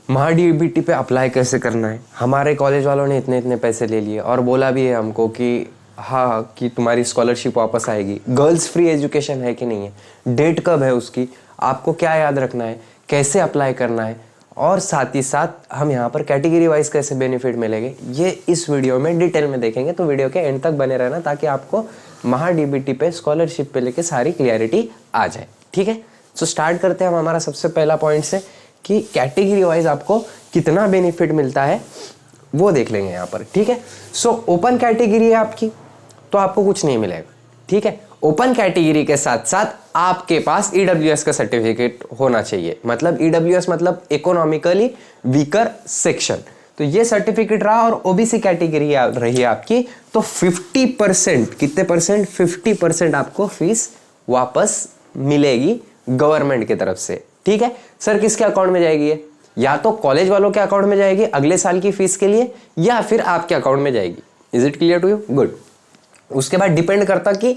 महा डीबीटी पे अप्लाई कैसे करना है। हमारे कॉलेज वालों ने इतने इतने पैसे ले लिए और बोला भी है हमको कि हाँ कि तुम्हारी स्कॉलरशिप वापस आएगी। गर्ल्स फ्री एजुकेशन है कि नहीं है, डेट कब है उसकी, आपको क्या याद रखना है, कैसे अप्लाई करना है, और साथ ही साथ हम यहाँ पर कैटेगरी वाइज कैसे बेनिफिट मिलेंगे, ये इस वीडियो में डिटेल में देखेंगे। तो वीडियो के एंड तक बने रहना ताकि आपको महा डीबीटी पे स्कॉलरशिप पे लेके सारी क्लियरिटी आ जाए। ठीक है, सो स्टार्ट करते हैं हम हमारा सबसे पहला पॉइंट से कि कैटेगरी वाइज आपको कितना बेनिफिट मिलता है वो देख लेंगे यहाँ पर। ठीक है, सो ओपन कैटेगरी है आपकी तो आपको कुछ नहीं मिलेगा। ठीक है, ओपन कैटेगरी के साथ साथ आपके पास ईडब्ल्यूएस का सर्टिफिकेट होना चाहिए। मतलब ईडब्ल्यूएस मतलब इकोनॉमिकली वीकर सेक्शन, तो ये सर्टिफिकेट रहा। और ओबीसी कैटेगरी रही आपकी तो 50% कितने परसेंट, 50% आपको फीस वापस मिलेगी गवर्नमेंट की तरफ से। ठीक है सर, किसके अकाउंट में जाएगी ये? या तो कॉलेज वालों के अकाउंट में जाएगी अगले साल की फीस के लिए, या फिर आपके अकाउंट में जाएगी। Is it clear to you? Good. उसके बाद डिपेंड करता कि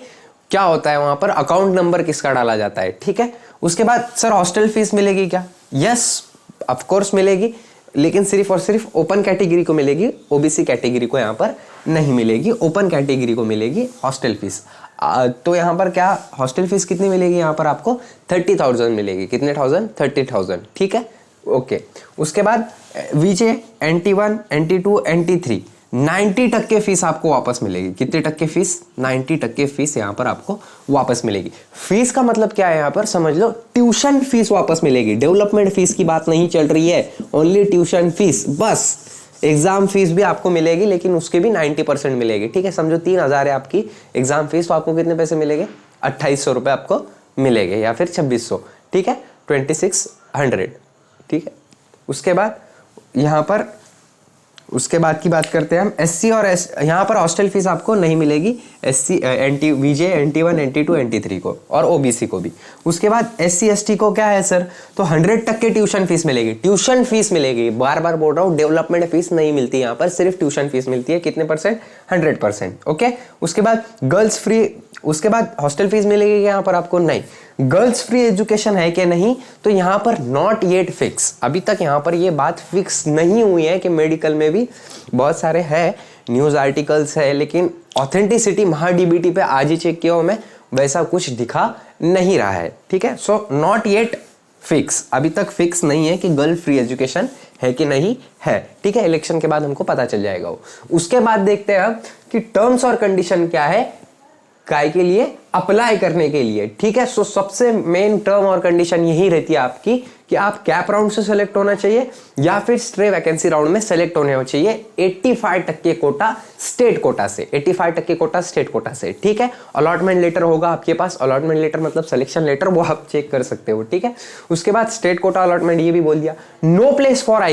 क्या होता है वहां पर, अकाउंट नंबर किसका डाला जाता है। ठीक है, उसके बाद सर हॉस्टल फीस मिलेगी क्या? यस ऑफ कोर्स मिलेगी, लेकिन सिर्फ और सिर्फ ओपन कैटेगरी को मिलेगी, ओबीसी कैटेगरी को यहाँ पर नहीं मिलेगी। ओपन कैटेगरी को मिलेगी हॉस्टल फीस। तो यहाँ पर क्या हॉस्टल फीस कितनी मिलेगी? यहाँ पर आपको 30,000 मिलेगी। कितने थाउजेंड? 30,000। ठीक है, ओके। उसके बाद वीजे, NT1, NT2, NT3 90% फीस आपको वापस मिलेगी। कितने टक्के फीस? 90% फीस यहाँ पर आपको वापस मिलेगी। फीस का मतलब क्या है यहाँ पर समझ लो, ट्यूशन फीस वापस मिलेगी। डेवलपमेंट फीस की बात नहीं चल रही है, ओनली ट्यूशन फीस बस। एग्जाम फीस भी आपको मिलेगी लेकिन उसके भी 90% मिलेगी। ठीक है, समझो 3,000 है आपकी एग्जाम फीस, तो आपको कितने पैसे मिलेंगे? 2,800 रुपये आपको मिलेंगे, या फिर 2,600। ठीक है, 2,600। ठीक है, उसके बाद यहाँ पर उसके बाद की बात करते हैं हम SC और यहाँ पर हॉस्टल फीस आपको नहीं मिलेगी। SC, VJ, NT1, NT2, NT3 को, और OBC को भी। उसके बाद SC ST को क्या है सर? तो 100% ट्यूशन फीस मिलेगी। ट्यूशन फीस मिलेगी, बार बार बोल रहा हूँ, डेवलपमेंट फीस नहीं मिलती यहाँ पर, सिर्फ ट्यूशन फीस मिलती है। कितने परसेंट? 100%। ओके, उसके बाद गर्ल्स फ्री, उसके बाद हॉस्टल फीस मिलेगी यहाँ पर आपको? नहीं। गर्ल्स फ्री एजुकेशन है कि नहीं? तो यहाँ पर नॉट येट फिक्स, अभी तक यहाँ पर ये बात फिक्स नहीं हुई है कि मेडिकल में भी बहुत सारे हैं, न्यूज़ आर्टिकल्स है, लेकिन ऑथेंटिसिटी महा डीबीटी पे आज ही चेक किया हूं मैं, वैसा कुछ दिखा नहीं रहा है। ठीक है, सो नॉट येट फिक्स, अभी तक फिक्स नहीं है कि गर्ल फ्री एजुकेशन है कि नहीं है। ठीक है, इलेक्शन के बाद हमको पता चल जाएगा वो। उसके बाद देखते हैं अब कि टर्म्स और कंडीशन क्या है काय के लिए, अप्लाई करने के लिए। ठीक है, सो सबसे मेन टर्म और कंडीशन यही रहती है आपकी कि आप कैप राउंड से सेलेक्ट होना चाहिए या फिर स्ट्रे वैकेंसी राउंड में सेलेक्ट होने चाहिए। 85% कोटा स्टेट कोटा से, 85% कोटा स्टेट कोटा से। ठीक है, अलॉटमेंट लेटर होगा आपके पास, अलॉटमेंट लेटर मतलब सिलेक्शन लेटर, वो आप चेक कर सकते हो। ठीक है, उसके बाद स्टेट कोटा अलॉटमेंट ये भी बोल दिया। नो प्लेस फॉर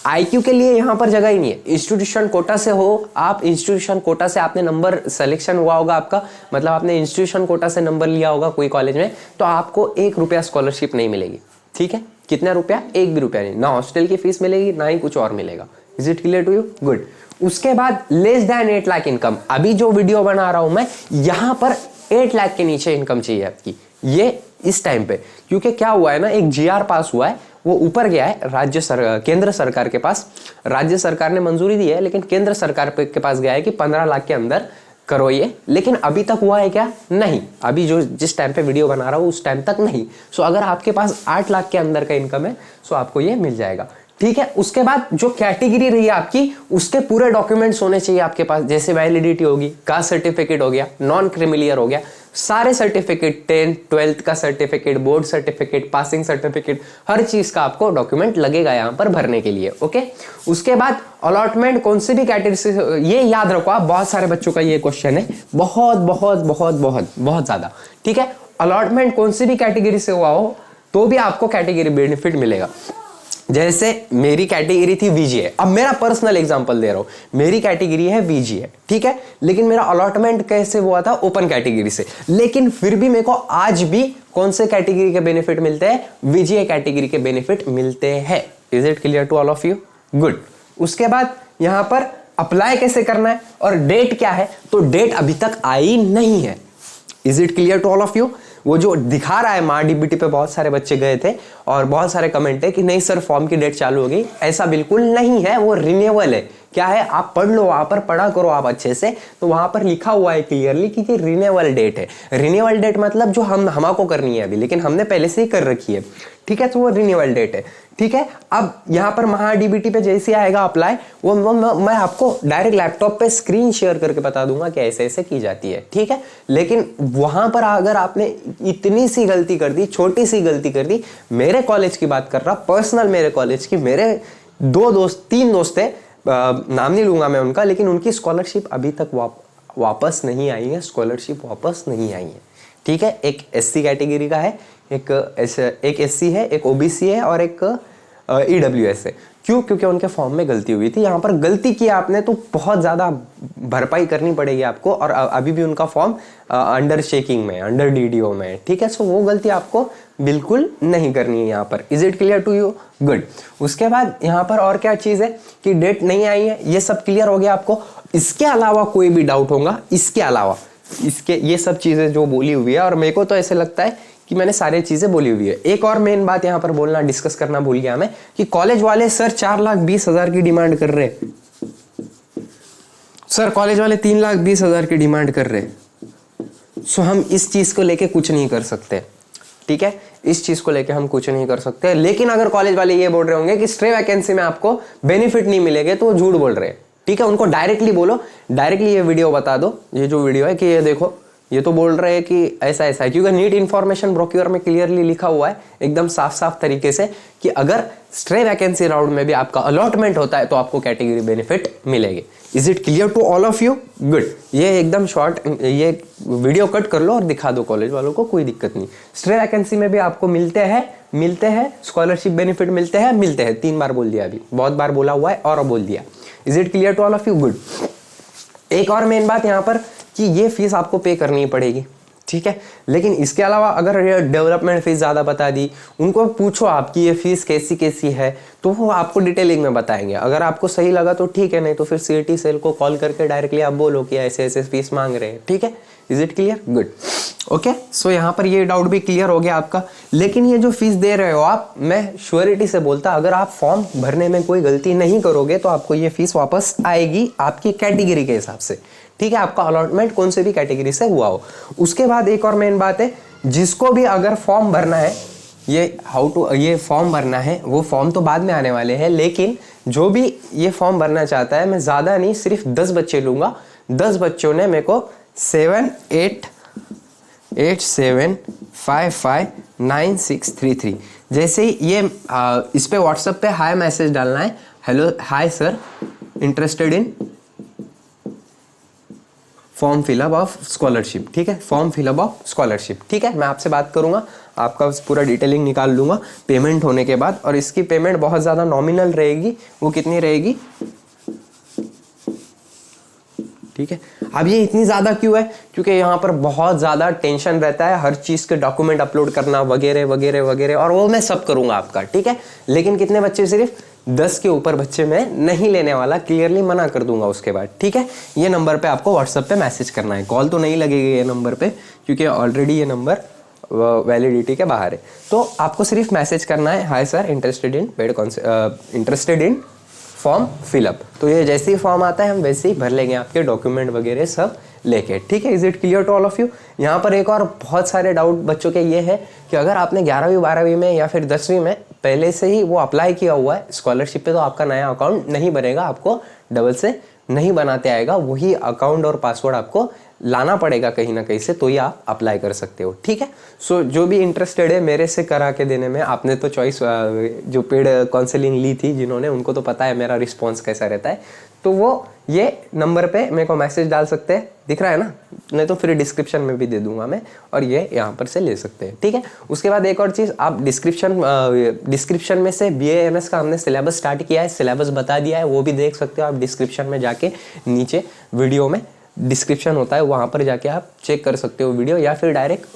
IQ के लिए यहाँ पर जगह ही नहीं है। इंस्टीट्यूशन कोटा से हो आप, इंस्टीट्यूशन कोटा से आपने नंबर सिलेक्शन हुआ होगा आपका, मतलब आपने इंस्टीट्यूशन कोटा से नंबर लिया होगा कोई कॉलेज में, तो आपको 1 रुपया स्कॉलरशिप नहीं मिलेगी। ठीक है, कितना रुपया? 1 भी रुपया नहीं, ना हॉस्टल की फीस मिलेगी ना ही कुछ और मिलेगा। Is it clear to you? Good. उसके बाद लेस देन 8 लाख इनकम, अभी जो वीडियो बना रहा हूं मैं यहाँ पर 8 लाख के नीचे इनकम चाहिए आपकी, ये इस टाइम पे। क्योंकि क्या हुआ है ना, एक GR पास हुआ है, वो ऊपर गया है केंद्र सरकार के पास। राज्य सरकार ने मंजूरी दी है लेकिन केंद्र सरकार के पास गया है कि 15 लाख के अंदर करो ये, लेकिन अभी तक हुआ है क्या? नहीं। अभी जो जिस टाइम पे वीडियो बना रहा हूं उस टाइम तक नहीं। सो अगर आपके पास 8 लाख के अंदर का इनकम है सो आपको ये मिल जाएगा। ठीक है, उसके बाद जो कैटेगरी रही है आपकी, उसके पूरे डॉक्यूमेंट्स होने चाहिए आपके पास, जैसे वैलिडिटी होगी, कास्ट सर्टिफिकेट हो गया, नॉन क्रिमिलियर हो गया, सारे सर्टिफिकेट, 10th 12th का certificate, board certificate, passing certificate, हर चीज का आपको डॉक्यूमेंट लगेगा यहाँ पर भरने के लिए। ओके, उसके बाद अलॉटमेंट कौन सी भी कैटेगरी से, ये याद रखो आप, बहुत सारे बच्चों का ये क्वेश्चन है, बहुत बहुत बहुत बहुत बहुत ज्यादा। ठीक है, अलॉटमेंट कौन सी भी कैटेगरी से हुआ हो तो भी आपको कैटेगरी बेनिफिट मिलेगा। जैसे मेरी कैटेगरी थी VGA, अब मेरा पर्सनल एग्जांपल दे रहा हूं, मेरी कैटेगरी है VGA। ठीक है, लेकिन मेरा अलॉटमेंट कैसे हुआ था? ओपन कैटेगरी से, लेकिन फिर भी मेरे को आज भी कौन से कैटेगरी के बेनिफिट मिलते हैं? VGA कैटेगरी के बेनिफिट मिलते हैं। Is it clear to all of you? Good. उसके बाद यहां पर अप्लाई कैसे करना है और डेट क्या है? तो डेट अभी तक आई नहीं है। Is it clear to all of you? वो जो दिखा रहा है महा डीबीटी पे बहुत सारे बच्चे गए थे और बहुत सारे कमेंट है कि नहीं सर फॉर्म की डेट चालू हो गई। ऐसा बिल्कुल नहीं है, वो रिन्यूअल है। क्या है, आप पढ़ लो, वहां पर पढ़ा करो आप अच्छे से, तो वहां पर लिखा हुआ है क्लियरली कि ये रिन्यूअल डेट है। रिन्यूअल डेट मतलब जो हमको करनी है अभी, लेकिन हमने पहले से ही कर रखी है, ठीक है, तो वो रिन्यूअल डेट है, ठीक है। अब यहाँ पर महाडीबीटी पे जैसे आएगा अप्लाई, वो मैं आपको डायरेक्ट लैपटॉप पे स्क्रीन शेयर करके बता दूंगा कि ऐसे ऐसे की जाती है, ठीक है। लेकिन वहां पर अगर आपने इतनी सी गलती कर दी, छोटी सी गलती कर दी, मेरे कॉलेज की बात कर रहा, पर्सनल मेरे कॉलेज की, मेरे 3 दोस्त थे, नाम नहीं लूंगा मैं उनका, लेकिन उनकी स्कॉलरशिप अभी तक वापस नहीं आई है, स्कॉलरशिप वापस नहीं आई है, ठीक है। एक एससी कैटेगरी का है, एक एससी है, एक ओबीसी है और एक ईडब्ल्यूएस है। क्यों? क्योंकि उनके फॉर्म में गलती हुई थी। यहाँ पर गलती की आपने तो बहुत ज़्यादा भरपाई करनी पड़ेगी आपको, और अभी भी उनका फॉर्म अंडर चेकिंग में, अंडर डीडीओ में, ठीक है। सो वो गलती आपको बिल्कुल नहीं करनी है यहाँ पर। Is it clear to you? Good. उसके बाद यहाँ पर और क्या चीज़ है कि डेट नहीं आई है, ये सब क्लियर हो गया आपको। इसके अलावा कोई भी डाउट होगा, इसके अलावा ये सब चीज़ें जो बोली हुई है, और मेरे को तो ऐसे लगता है कि मैंने सारी चीजें बोली हुई है। एक और मेन बात यहाँ पर बोलना, डिस्कस करना भूल गया मैं, कि कॉलेज वाले सर 4,20,000 की डिमांड कर रहे हैं, सर कॉलेज वाले 3,20,000 की डिमांड कर रहे हैं। सो हम इस चीज को लेके कुछ नहीं कर सकते, ठीक है, इस चीज को लेके हम कुछ नहीं कर सकते। लेकिन अगर कॉलेज वाले ये बोल रहे होंगे कि स्ट्रे वैकेंसी में आपको बेनिफिट नहीं मिलेंगे, तो वो झूठ बोल रहे हैं, ठीक है। उनको डायरेक्टली बोलो, डायरेक्टली ये वीडियो बता दो, ये जो वीडियो है, कि ये देखो ये तो बोल रहे हैं कि ऐसा ऐसा है, क्योंकि नीट इन्फॉर्मेशन ब्रोक्योर में क्लियरली लिखा हुआ है एकदम साफ साफ तरीके से कि अगर स्ट्रे वैकेंसी राउंड में भी आपका अलॉटमेंट होता है तो आपको कैटेगरी बेनिफिट मिलेगी। Is it clear to all of you? Good. ये एकदम शॉर्ट, ये वीडियो कट कर लो और दिखा दो कॉलेज वालों को, कोई दिक्कत नहीं। स्ट्रे वैकेंसी में भी आपको मिलते हैं स्कॉलरशिप बेनिफिट मिलते हैं 3 बार बोल दिया, अभी बहुत बार बोला हुआ है और बोल दिया। Is it clear to all of you? Good. एक और मेन बात यहाँ पर कि ये फीस आपको पे करनी पड़ेगी, ठीक है। लेकिन इसके अलावा अगर ये डेवलपमेंट फीस ज़्यादा बता दी, उनको पूछो आपकी ये फीस कैसी कैसी है, तो वो आपको डिटेलिंग में बताएंगे। अगर आपको सही लगा तो ठीक है, नहीं तो फिर सीईटी सेल को कॉल करके डायरेक्टली आप बोलो कि ऐसे ऐसे फीस मांग रहे हैं, ठीक है। Is it clear? Good. Okay, so यहाँ पर ये डाउट भी क्लियर हो गया आपका। लेकिन ये जो फीस दे रहे हो आप, मैं श्योरिटी से बोलता, अगर आप फॉर्म भरने में कोई गलती नहीं करोगे तो आपको ये फीस वापस आएगी आपकी कैटेगरी के हिसाब से, ठीक है। आपका अलॉटमेंट कौन से भी कैटेगरी से हुआ हो। उसके बाद एक और मेन बात है, जिसको भी अगर फॉर्म भरना है, ये फॉर्म भरना है, वो फॉर्म तो बाद में आने वाले हैं, लेकिन जो भी ये फॉर्म भरना चाहता है, मैं ज़्यादा नहीं, सिर्फ 10 बच्चे लूँगा। 10 बच्चों ने मेरे को 7887559633 जैसे ही ये इस पे व्हाट्सएप पे हाय मैसेज डालना है, hello hi sir, interested in form fill up of scholarship, ठीक है, फॉर्म फिलअप ऑफ स्कॉलरशिप, ठीक है। मैं आपसे बात करूंगा, आपका पूरा डिटेलिंग निकाल लूंगा पेमेंट होने के बाद। और इसकी पेमेंट बहुत ज़्यादा नॉमिनल रहेगी, वो कितनी रहेगी, ठीक है। अब ये इतनी ज़्यादा क्यों है? क्योंकि यहाँ पर बहुत ज़्यादा टेंशन रहता है, हर चीज़ के डॉक्यूमेंट अपलोड करना वगैरह वगैरह वगैरह, और वो मैं सब करूँगा आपका, ठीक है। लेकिन कितने बच्चे? सिर्फ 10 के ऊपर बच्चे मैं नहीं लेने वाला, क्लियरली मना कर दूंगा उसके बाद, ठीक है। ये नंबर पे आपको व्हाट्सएप पे मैसेज करना है, कॉल तो नहीं लगेगी ये नंबर पे, क्योंकि ऑलरेडी ये नंबर वैलिडिटी के बाहर है। तो आपको सिर्फ मैसेज करना है, hi sir, interested in form fill up. तो ये जैसे ही फॉर्म आता है हम वैसे ही भर लेंगे, आपके डॉक्यूमेंट वगैरह सब लेके, ठीक है। Is it clear to all of you? यहाँ पर एक और बहुत सारे डाउट बच्चों के ये है कि अगर आपने 11वीं 12वीं में या फिर 10वीं में पहले से ही वो अप्लाई किया हुआ है स्कॉलरशिप पे, तो आपका नया अकाउंट नहीं बनेगा, आपको डबल से नहीं बनाते आएगा, वही अकाउंट और पासवर्ड आपको लाना पड़ेगा कहीं ना कहीं से, तो ही आप अप्लाई कर सकते हो, ठीक है। सो जो भी इंटरेस्टेड है मेरे से करा के देने में, आपने तो चॉइस जो पेड काउंसलिंग ली थी जिन्होंने, उनको तो पता है मेरा रिस्पॉन्स कैसा रहता है, तो वो ये नंबर पे मेरे को मैसेज डाल सकते हैं, दिख रहा है ना, नहीं तो फिर डिस्क्रिप्शन में भी दे दूंगा मैं, और ये यहाँ पर से ले सकते हैं, ठीक है। उसके बाद एक और चीज़, आप डिस्क्रिप्शन में से BA-MS का हमने सिलेबस स्टार्ट किया है, सिलेबस बता दिया है, वो भी देख सकते हो आप डिस्क्रिप्शन में जाके, नीचे वीडियो में डिस्क्रिप्शन होता है, वहाँ पर जाके आप चेक कर सकते हो वीडियो, या फिर डायरेक्ट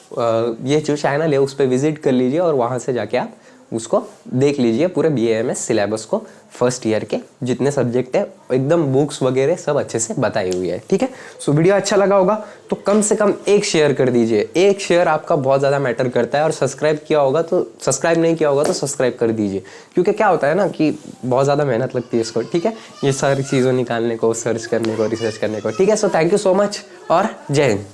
ये जो चैनल है उस पर विजिट कर लीजिए और वहाँ से जाके आप उसको देख लीजिए पूरे BAMS सिलेबस को, फर्स्ट ईयर के जितने सब्जेक्ट है एकदम बुक्स वगैरह सब अच्छे से बताई हुई है, ठीक है। सो वीडियो अच्छा लगा होगा तो कम से कम एक शेयर कर दीजिए, एक शेयर आपका बहुत ज़्यादा मैटर करता है। और सब्सक्राइब किया होगा तो सब्सक्राइब नहीं किया होगा तो सब्सक्राइब कर दीजिए, क्योंकि क्या होता है ना कि बहुत ज़्यादा मेहनत लगती है इसको, ठीक है, ये सारी चीज़ों निकालने को, सर्च करने को, रिसर्च करने को, ठीक है। So thank you so much और जय हिंद।